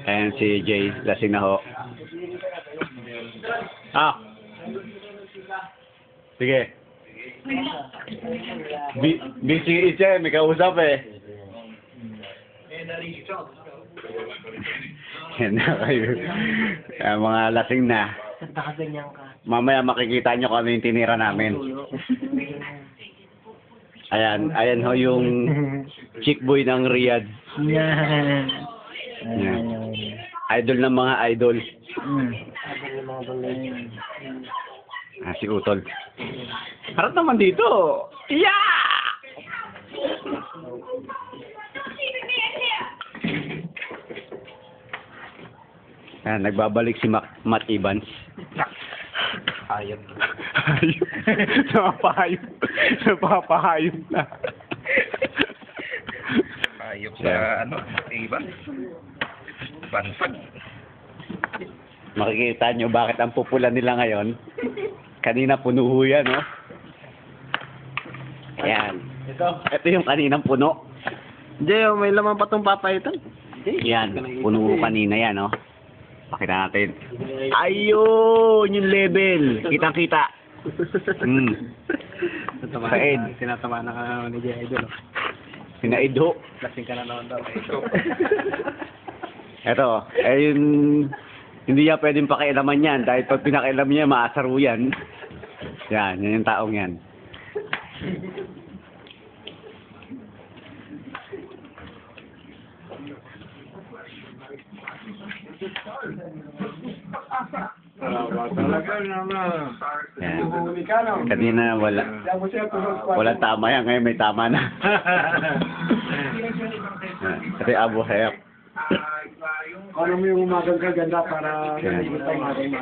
Ayan si Jay, lasing na ho. Ah! Sige. Busy siya, may kausap eh. Yan na kayo. Mga lasing na. Mamaya makikita nyo kung ano yung tinira namin. Ayan ho yung chick boy ng Riyadh. Yan. Yan. Idol ng mga idol. Si Utol. Harap naman dito. Yeah! Ayan, nagbabalik si Matt Evans. Ayop. Hayop. Napapahayop. Napapahayop na. Ayop sa ano, iba? Bansag. Makikita nyo bakit ang pupula nila ngayon. Kanina puno ho yan, no? Ayan. Ito yung kaninang puno. Jay, may laman pa itong papaitan. Yan, puno ho kanina yan, no? Pakita natin. Ayun! Yung level! Kitang-kita. Said. Tinatama na ka naman ni Jay Idol. Sinaid ho. Lasing ka na naman daw. Eto, ayun, hindi niya pwedeng pakialaman yan dahil pag pinakailaman niya, maasaro yan. Yan yung taong yan. Yan. Kanina wala tama yan, ngayon may tama na. Kasi Abu Hayap. Ano mo yung umagang kaganda para nakikita yung umagang.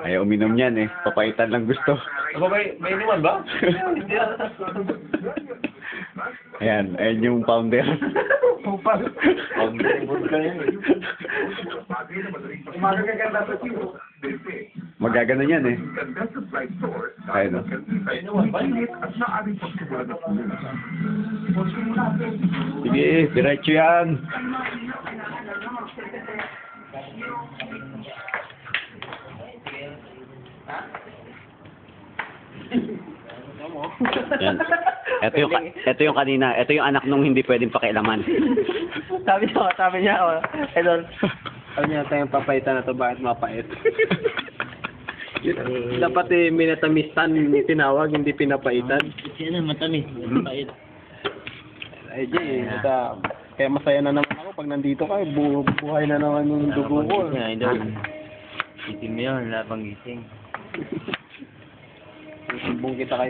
Ayaw uminom yan eh. Papaitan lang gusto. May inuman ba? Ayan yung founder. Umagang kaganda sa siyo. Magaganon yan eh. Ayun o. Sige, diretso yan. Yan. Ito yung kanina. Ito yung anak nung hindi pwedeng pakialaman. Sabi niya, Idol. Sabi niya, tayong papaitan na to, bakit mapait? Dapat minatamistan, tinawag, hindi pinapaitan. Yan ang matamis, mapait. Ay, Jay, kaya masaya na naman ako pag nandito ka, buhay na naman yung dugo ko. Idol. Itim mo yun, wala pang gising. Sumbong kita kayo.